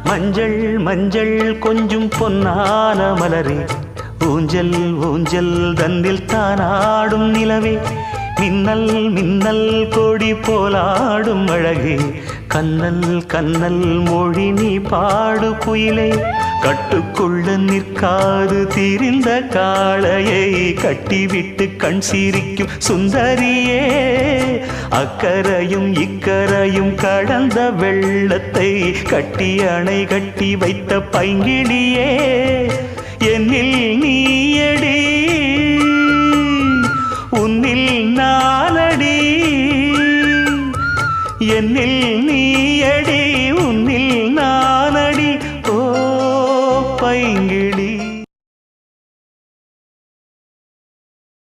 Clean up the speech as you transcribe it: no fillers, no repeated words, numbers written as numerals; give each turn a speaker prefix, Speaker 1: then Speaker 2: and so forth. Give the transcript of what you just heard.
Speaker 1: மஞ்சள் மஞ்சள் கொஞ்சம் பொன்னான மலரே, ஊஞ்சல் ஊஞ்சல் தந்தில் தானாடும் நிலவே, மின்னல் மின்னல் கொடி போலாடும் அழகே, கண்ணல் கண்ணல் மொழி நீ பாடு குயிலே, கட்டுக்குள்ள நிற்காது திரிந்த காளையை கட்டிவிட்டு கண் சிரிக்கும் சுந்தரியே, அக்கரையும் இக்கரையும் கடந்த வெள்ளத்தை கட்டி அணை கட்டி வைத்த பைங்கிளியே, என்னில் நீயடி உன்னில் நானடி, என்னில் நீ